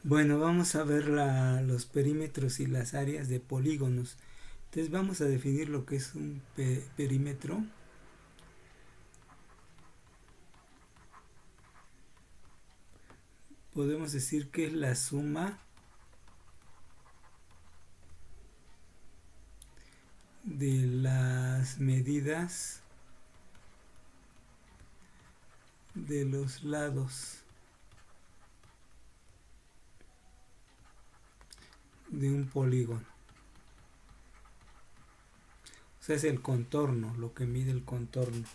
Bueno, vamos a ver los perímetros y las áreas de polígonos. Entonces vamos a definir lo que es un perímetro. Podemos decir que es la suma de las medidas de los lados de un polígono. O sea, es el contorno, lo que mide el contorno.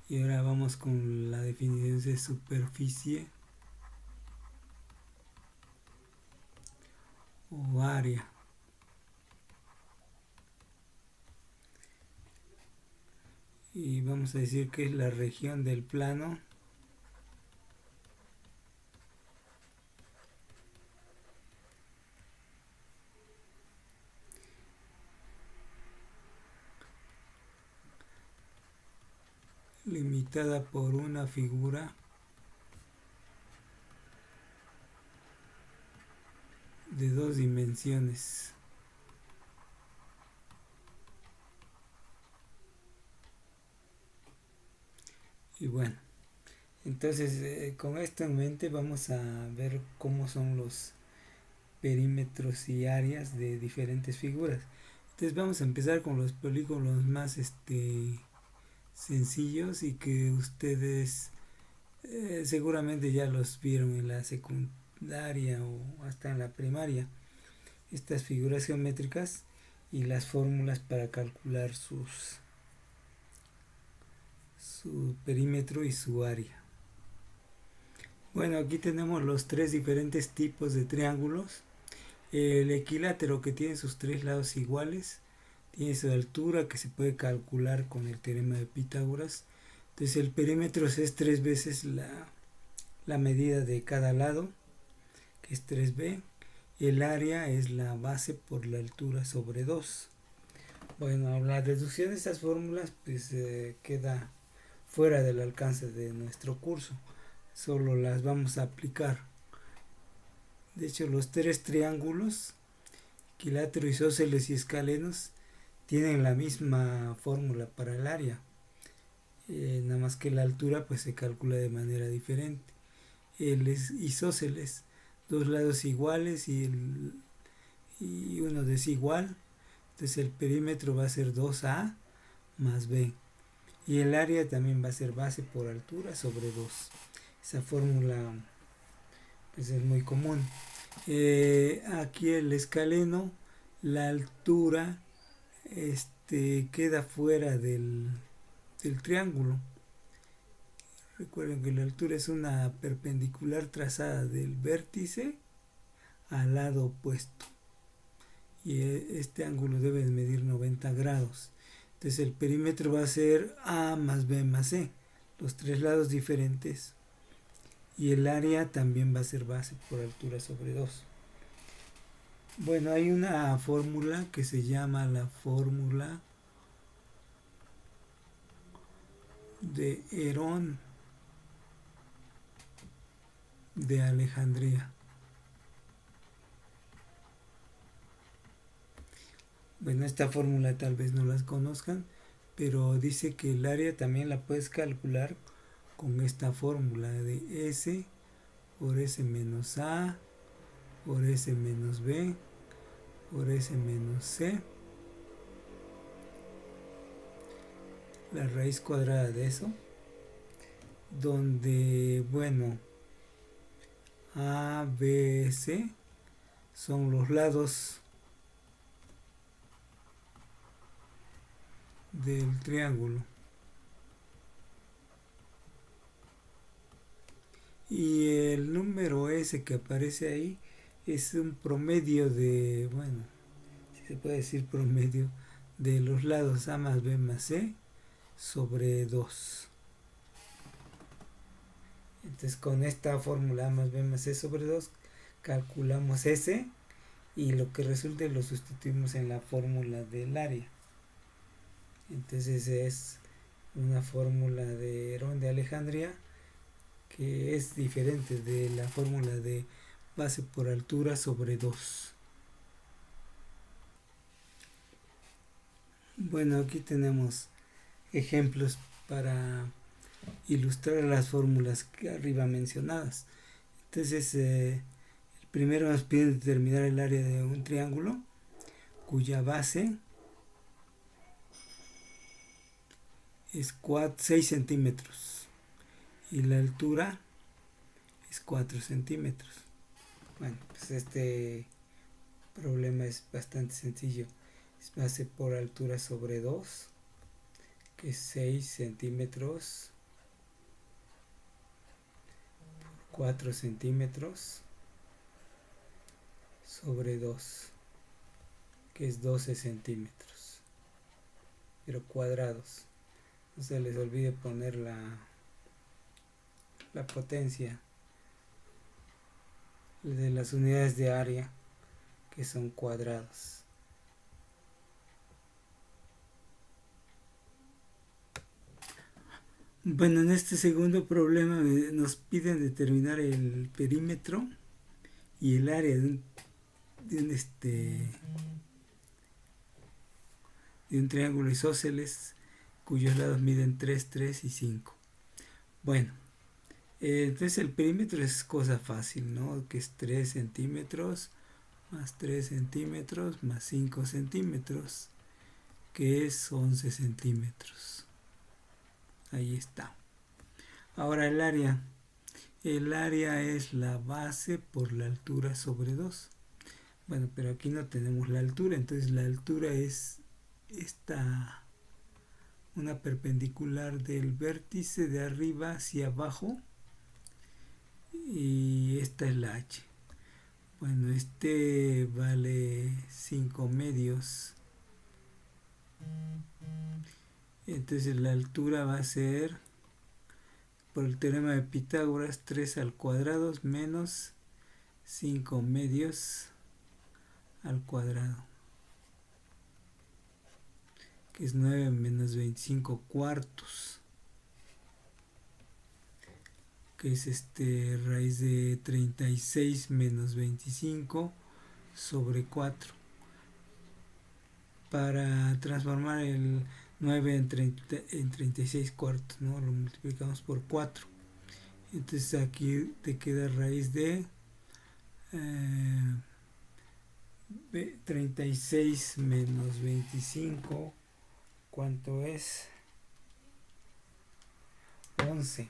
Y ahora vamos con la definición de superficie o área. Y vamos a decir que es la región del plano limitada por una figura de dos dimensiones. Y bueno, entonces con esto en mente vamos a ver cómo son los perímetros y áreas de diferentes figuras. Entonces vamos a empezar con los polígonos más sencillos y que ustedes seguramente ya los vieron en la secundaria o hasta en la primaria. Estas figuras geométricas y las fórmulas para calcular su perímetro y su área. Bueno, aquí tenemos los tres diferentes tipos de triángulos. El equilátero, que tiene sus tres lados iguales, tiene su altura que se puede calcular con el teorema de Pitágoras. Entonces el perímetro es tres veces la medida de cada lado, que es 3b. El área es la base por la altura sobre 2. Bueno, la deducción de estas fórmulas pues queda fuera del alcance de nuestro curso. Solo las vamos a aplicar. De hecho, los tres triángulos, equilátero, isósceles y escalenos, tienen la misma fórmula para el área. Nada más que la altura pues se calcula de manera diferente. El isósceles, dos lados iguales y uno desigual. Entonces el perímetro va a ser 2a más b. Y el área también va a ser base por altura sobre 2. Esa fórmula pues, es muy común. Aquí el escaleno, la altura queda fuera del triángulo. Recuerden que la altura es una perpendicular trazada del vértice al lado opuesto. Y este ángulo debe medir 90 grados. Entonces el perímetro va a ser A más B más C, los tres lados diferentes. Y el área también va a ser base por altura sobre 2. Bueno, hay una fórmula que se llama la fórmula de Herón de Alejandría. Bueno, esta fórmula tal vez no las conozcan, pero dice que el área también la puedes calcular con esta fórmula de S por S menos A por S menos B por S menos C, la raíz cuadrada de eso, donde, bueno, A, B, C son los lados del triángulo. Y el número S que aparece ahí es un promedio de, bueno, si se puede decir promedio, de los lados A más B más C sobre 2. Entonces con esta fórmula A más B más C sobre 2 calculamos S y lo que resulte lo sustituimos en la fórmula del área. Entonces es una fórmula de Herón de Alejandría que es diferente de la fórmula de base por altura sobre 2. Bueno, aquí tenemos ejemplos para ilustrar las fórmulas que arriba mencionadas. Entonces, primero nos piden determinar el área de un triángulo cuya base es 6 centímetros y la altura es 4 centímetros. Bueno, pues este problema es bastante sencillo. Es base por altura sobre 2, que es 6 centímetros por 4 centímetros sobre 2, que es 12 centímetros, pero cuadrados. No se les olvide poner la potencia de las unidades de área, que son cuadrados. Bueno, en este segundo problema nos piden determinar el perímetro y el área de un triángulo isósceles cuyos lados miden 3, 3 y 5. Bueno, entonces el perímetro es cosa fácil, ¿no? Que es 3 centímetros más 3 centímetros más 5 centímetros, que es 11 centímetros. Ahí está. Ahora el área. El área es la base por la altura sobre 2. Bueno, pero aquí no tenemos la altura, entonces la altura es una perpendicular del vértice de arriba hacia abajo, y esta es la h. Bueno, este vale 5 medios. Entonces la altura va a ser, por el teorema de Pitágoras, 3 al cuadrado menos 5 medios al cuadrado, que es 9 menos 25 cuartos, que es raíz de 36 menos 25 sobre 4. Para transformar el 9 en 36 cuartos, ¿no? Lo multiplicamos por 4. Entonces aquí te queda raíz de 36 menos 25. ¿Cuánto es? 11.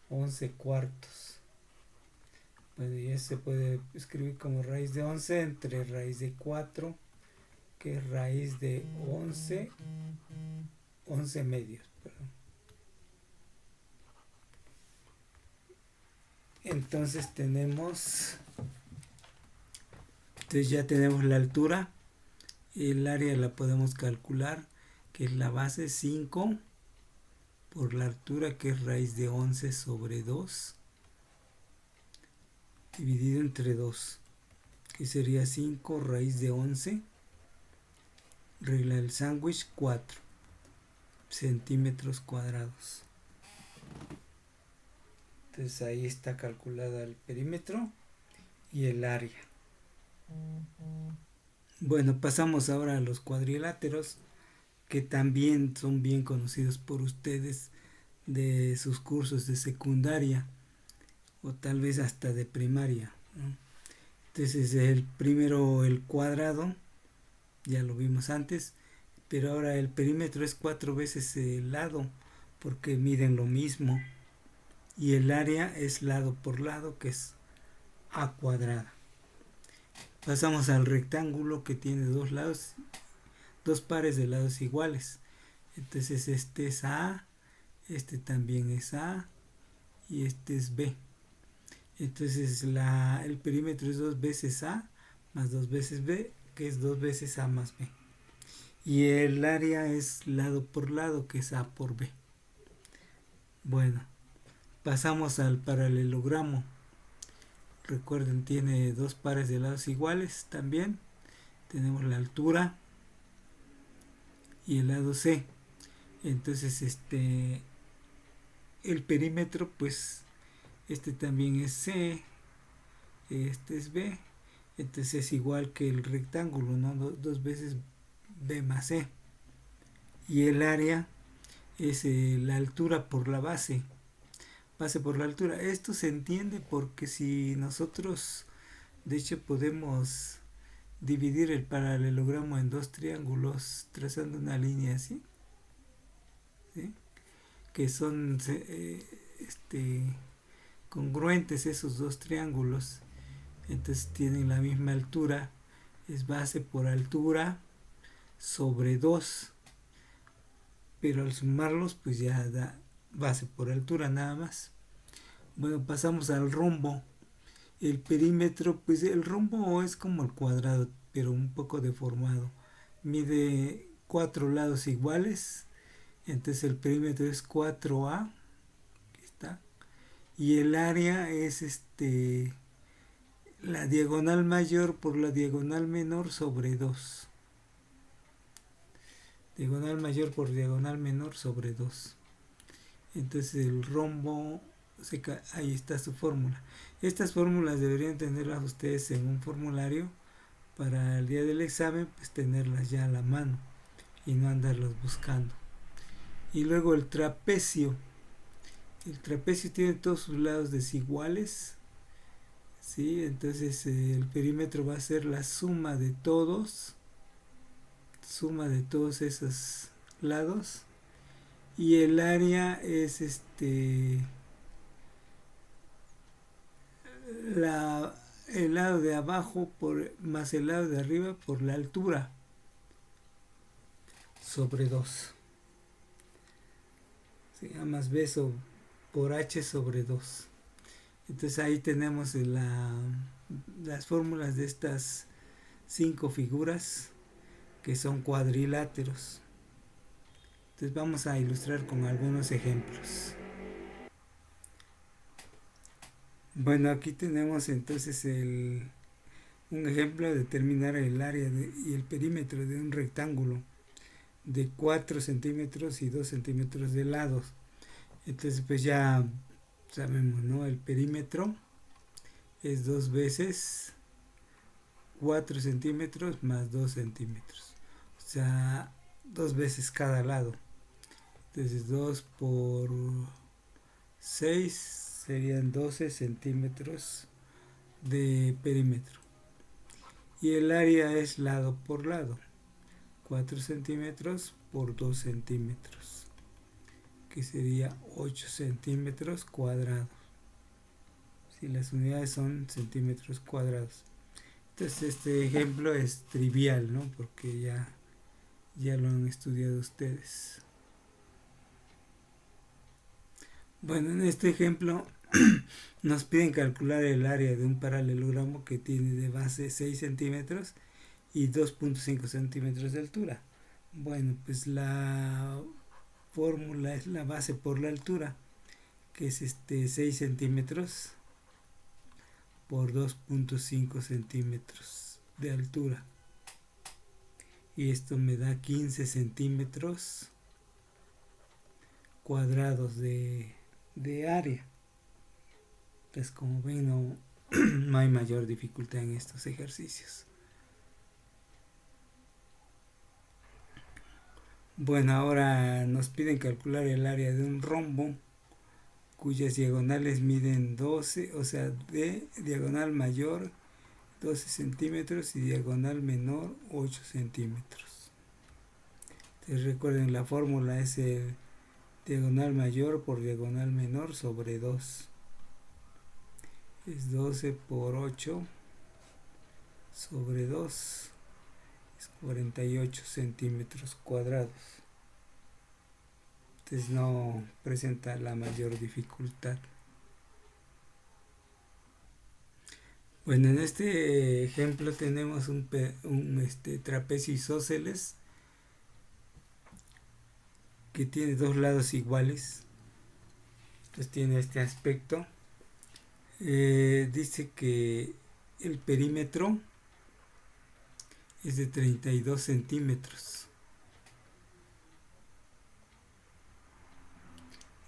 11 cuartos. Bueno, y eso se puede escribir como raíz de 11 entre raíz de 4, que es raíz de 11 medios, perdón. Entonces ya tenemos la altura. El área la podemos calcular, que es la base 5 por la altura, que es raíz de 11 sobre 2, dividido entre 2, que sería 5 raíz de 11, regla del sándwich, 4 centímetros cuadrados. Entonces ahí está calculada el perímetro y el área. Bueno, pasamos ahora a los cuadriláteros, que también son bien conocidos por ustedes de sus cursos de secundaria o tal vez hasta de primaria, ¿no? Entonces el primero, el cuadrado, ya lo vimos antes, pero ahora el perímetro es 4 veces el lado, porque miden lo mismo, y el área es lado por lado, que es a cuadrada. Pasamos al rectángulo, que tiene dos lados, dos pares de lados iguales. Entonces este es A, este también es A y este es B. Entonces el perímetro es 2 veces A más 2 veces B, que es 2 veces A más B. Y el área es lado por lado, que es A por B. Bueno, pasamos al paralelogramo. Recuerden, tiene dos pares de lados iguales también. Tenemos la altura y el lado C. Entonces el perímetro pues este también es C, este es B, entonces es igual que el rectángulo, ¿no? Dos veces B más C. Y el área es la altura por la base por la altura. Esto se entiende porque si nosotros, de hecho, podemos dividir el paralelogramo en dos triángulos trazando una línea así, ¿sí? Que son congruentes esos dos triángulos, entonces tienen la misma altura, es base por altura sobre 2, pero al sumarlos pues ya da base por altura nada más. Bueno, pasamos al rombo. El perímetro, pues el rombo es como el cuadrado, pero un poco deformado. Mide 4 lados iguales, entonces el perímetro es 4A, aquí está. Y el área es la diagonal mayor por la diagonal menor sobre 2. Diagonal mayor por diagonal menor sobre 2. Entonces el rombo, ahí está su fórmula. Estas fórmulas deberían tenerlas ustedes en un formulario para el día del examen, pues tenerlas ya a la mano y no andarlas buscando. Y luego el trapecio. El trapecio tiene todos sus lados desiguales, ¿sí? Entonces el perímetro va a ser la suma de todos esos lados, y el área es el lado de abajo más el lado de arriba por la altura sobre 2. ¿Sí? A más B por H sobre 2. Entonces ahí tenemos las fórmulas de estas 5 figuras que son cuadriláteros. Entonces vamos a ilustrar con algunos ejemplos. Bueno, aquí tenemos entonces un ejemplo de determinar el área y el perímetro de un rectángulo de 4 centímetros y 2 centímetros de lados. Entonces pues ya sabemos, ¿no? El perímetro es 2 veces 4 centímetros más 2 centímetros. O sea, 2 veces cada lado. Entonces 2 por 6 serían 12 centímetros de perímetro. Y el área es lado por lado. 4 centímetros por 2 centímetros, que sería 8 centímetros cuadrados. Si las unidades son centímetros cuadrados. Entonces este ejemplo es trivial, ¿no? Porque ya lo han estudiado ustedes. Bueno, en este ejemplo nos piden calcular el área de un paralelogramo que tiene de base 6 centímetros y 2.5 centímetros de altura. Bueno, pues la fórmula es la base por la altura, que es 6 centímetros por 2.5 centímetros de altura, y esto me da 15 centímetros cuadrados de área. Entonces, como ven, no hay mayor dificultad en estos ejercicios. Bueno, ahora nos piden calcular el área de un rombo cuyas diagonales miden 12, o sea, de diagonal mayor 12 centímetros y diagonal menor 8 centímetros. Entonces recuerden, la fórmula es el diagonal mayor por diagonal menor sobre 2. Es 12 por 8 sobre 2. Es 48 centímetros cuadrados. Entonces no presenta la mayor dificultad. Bueno, en este ejemplo tenemos un trapecio isósceles que tiene dos lados iguales. Entonces tiene este aspecto. Dice que el perímetro es de 32 centímetros.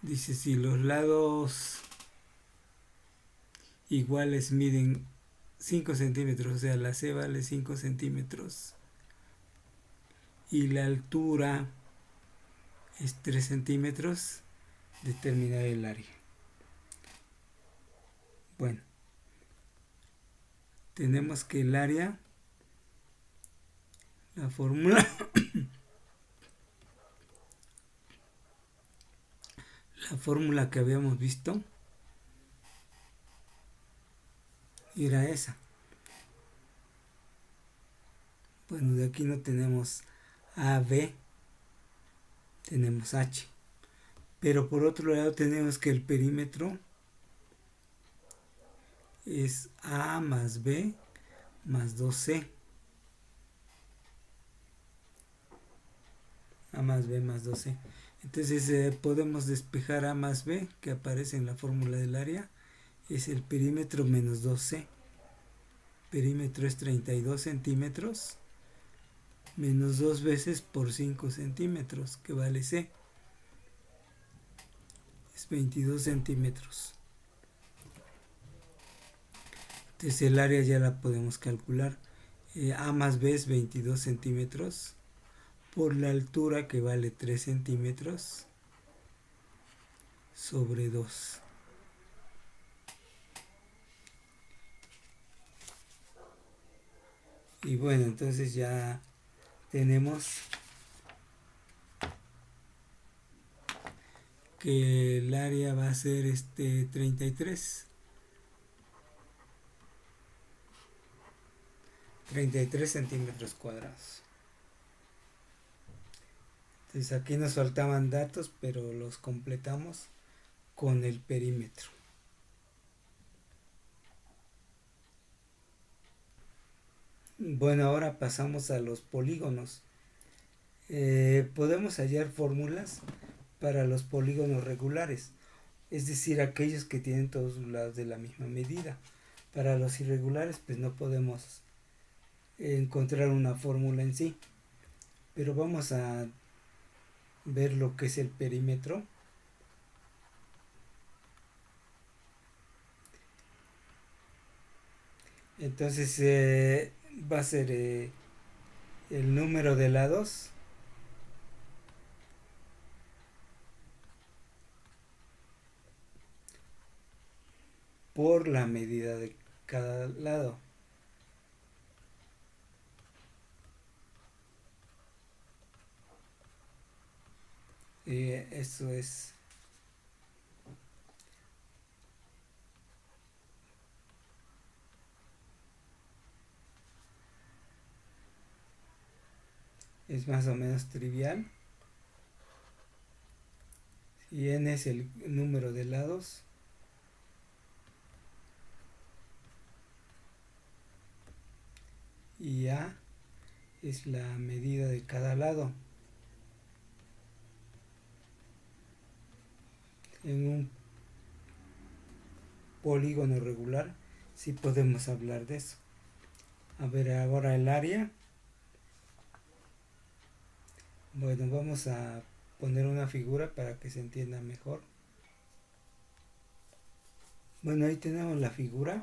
Dice si los lados iguales miden 5 centímetros, o sea, la C vale 5 centímetros y la altura es 3 centímetros, determinar el área. Bueno, tenemos que el área, la fórmula, la fórmula que habíamos visto era esa. Bueno, de aquí no tenemos AB, tenemos H. Pero por otro lado tenemos que el perímetro es A más B más 2C. A más B más 2C. Entonces podemos despejar A más B, que aparece en la fórmula del área, es el perímetro menos 2C. Perímetro es 32 centímetros menos 2 veces por 5 centímetros, que vale C. Es 22 centímetros. Entonces el área ya la podemos calcular. A más B es 22 centímetros por la altura, que vale 3 centímetros sobre 2. Y bueno, entonces ya tenemos que el área va a ser 33 centímetros cuadrados. Entonces aquí nos faltaban datos, pero los completamos con el perímetro. Bueno, ahora pasamos a los polígonos. Podemos hallar fórmulas para los polígonos regulares, es decir, aquellos que tienen todos los lados de la misma medida. Para los irregulares, pues no podemos encontrar una fórmula en sí, pero vamos a ver lo que es el perímetro. Entonces va a ser el número de lados por la medida de cada lado. Eso es más o menos trivial. Y n es el número de lados y a es la medida de cada lado. En un polígono regular sí podemos hablar de eso. A ver, ahora el área. Bueno, vamos a poner una figura para que se entienda mejor. Bueno, ahí tenemos la figura.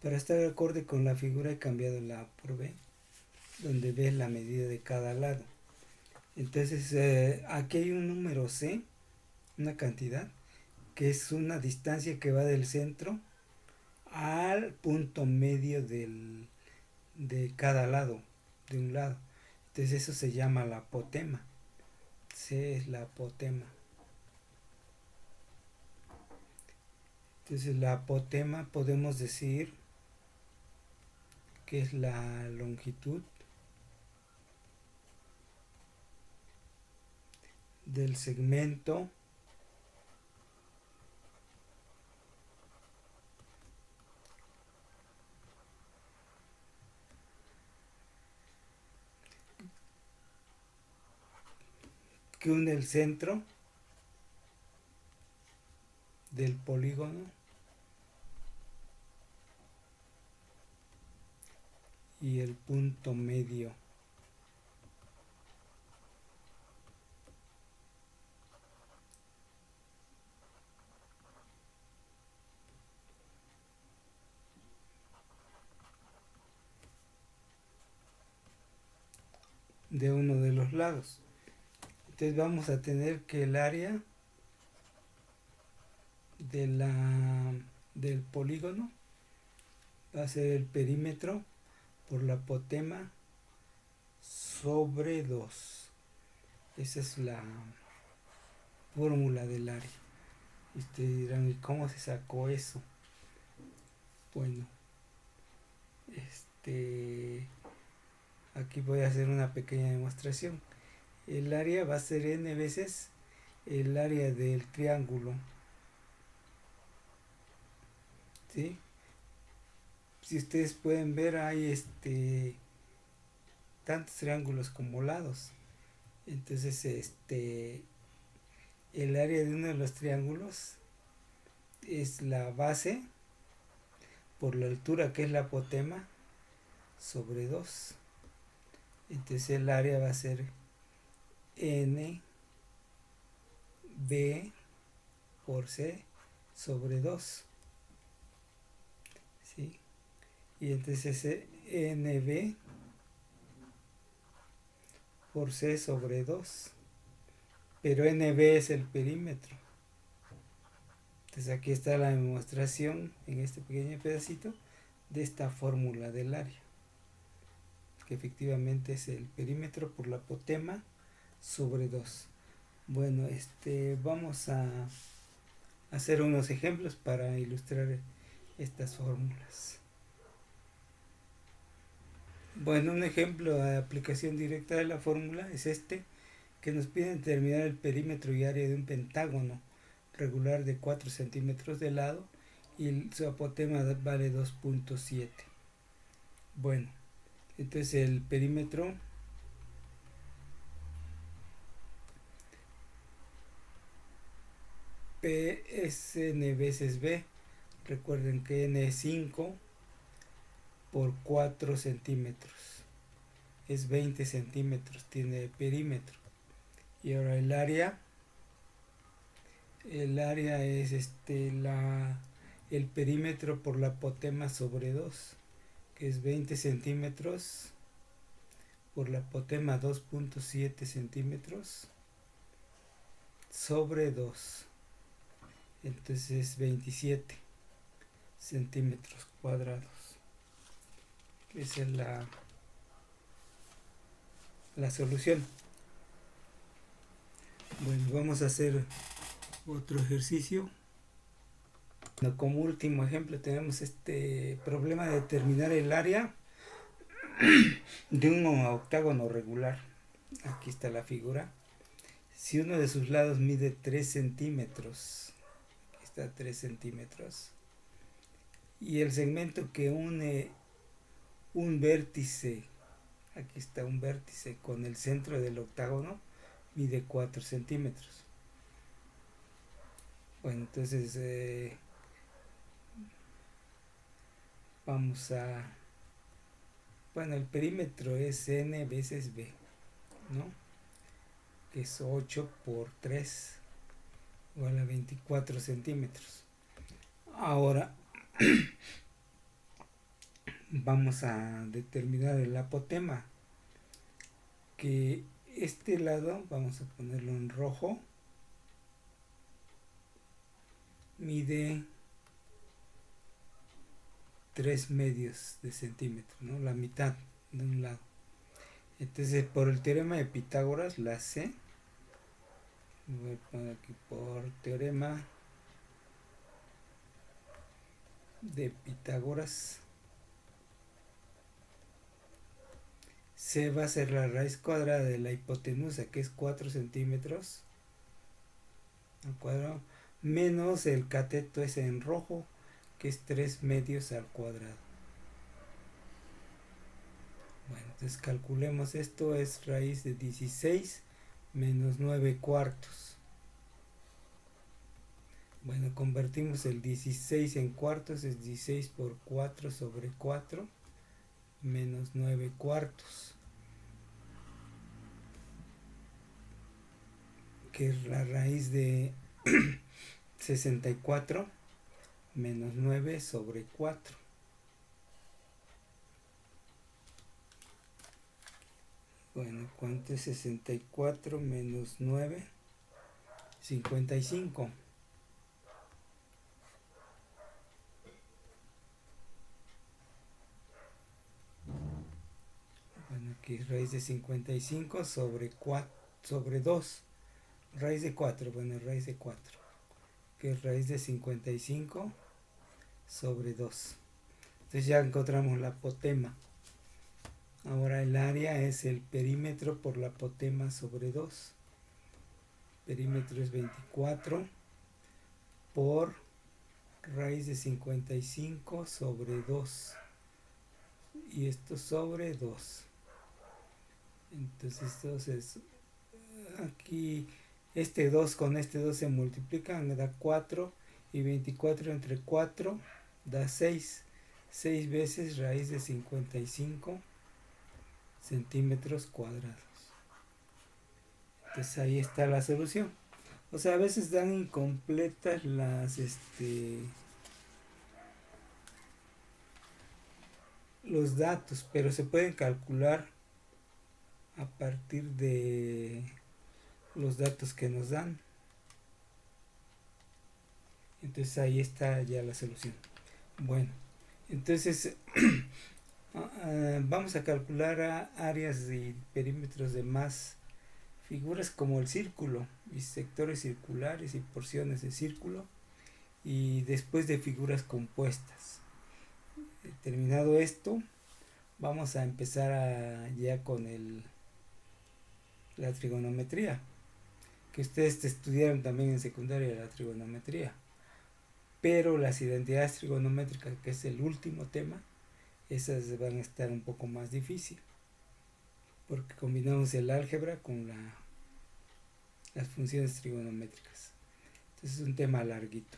Para estar acorde con la figura he cambiado la A por B, donde B es la medida de cada lado. Entonces aquí hay un número C, una cantidad, que es una distancia que va del centro al punto medio de cada lado, de un lado. Entonces eso se llama la apotema. C es la apotema. Entonces la apotema podemos decir que es la longitud del segmento que une el centro del polígono y el punto medio. de uno de los lados. Entonces vamos a tener que el área del polígono va a ser el perímetro por la apotema sobre 2. Esa es la fórmula del área. Y ustedes dirán, ¿y cómo se sacó eso? Bueno, aquí voy a hacer una pequeña demostración. El área va a ser n veces el área del triángulo, ¿sí? Si ustedes pueden ver, hay tantos triángulos como lados. Entonces el área de uno de los triángulos es la base por la altura, que es la apotema, sobre 2. Entonces el área va a ser n b por c sobre 2, ¿sí? Y entonces nb por c sobre 2, pero nb es el perímetro. Entonces aquí está la demostración en este pequeño pedacito de esta fórmula del área, que efectivamente es el perímetro por la apotema sobre 2. Bueno, vamos a hacer unos ejemplos para ilustrar estas fórmulas. Bueno, un ejemplo de aplicación directa de la fórmula es que nos pide determinar el perímetro y área de un pentágono regular de 4 centímetros de lado y su apotema vale 2.7. Bueno, entonces el perímetro P es n veces b. Recuerden que n es 5 por 4 centímetros. Es 20 centímetros, tiene perímetro. Y ahora el área es el perímetro por la apotema sobre 2, que es 20 centímetros por la apotema 2.7 centímetros sobre 2. Entonces 27 centímetros cuadrados. Esa es la solución. Bueno, vamos a hacer otro ejercicio. Como último ejemplo tenemos este problema de determinar el área de un octágono regular. Aquí está la figura. Si uno de sus lados mide 3 centímetros, aquí está 3 centímetros, y el segmento que une un vértice, aquí está un vértice con el centro del octágono, mide 4 centímetros. Bueno, entonces vamos a... Bueno, el perímetro es n veces b, ¿no? Que es 8 por 3, igual a 24 centímetros. Ahora vamos a determinar el apotema, que este lado, vamos a ponerlo en rojo, mide 3 medios de centímetro, ¿no? La mitad de un lado. Entonces, por el teorema de Pitágoras, la C, voy a poner aquí por teorema de Pitágoras, C va a ser la raíz cuadrada de la hipotenusa, que es 4 centímetros al cuadrado, menos el cateto ese en rojo, que es 3 medios al cuadrado. Bueno, entonces calculemos esto, es raíz de 16 menos 9 cuartos. Bueno, convertimos el 16 en cuartos, es 16 por 4 sobre 4 menos 9 cuartos, que es la raíz de 64 menos 9 sobre 4. Bueno, ¿cuánto es 64 menos 9? 55. Bueno, aquí raíz de 55 sobre 4, sobre 2. Raíz de 4, bueno, raíz de 4. Que es raíz de 55 sobre 2. Entonces ya encontramos la apotema. Ahora el área es el perímetro por la apotema sobre 2. Perímetro es 24 por raíz de 55 sobre 2. Y esto sobre 2. Entonces aquí este 2 con este 2 se multiplican, da 4, y 24 entre 4 da 6. 6 veces raíz de 55 centímetros cuadrados. Entonces ahí está la solución. O sea, a veces dan incompletas los datos, pero se pueden calcular a partir de los datos que nos dan. Entonces ahí está ya la solución. Bueno, entonces vamos a calcular áreas y perímetros de más figuras como el círculo y sectores circulares y porciones de círculo, y después de figuras compuestas. Terminado esto, vamos a empezar ya con la trigonometría, que ustedes estudiaron también en secundaria, la trigonometría, pero las identidades trigonométricas, que es el último tema, esas van a estar un poco más difícil, porque combinamos el álgebra con las funciones trigonométricas. Entonces es un tema larguito.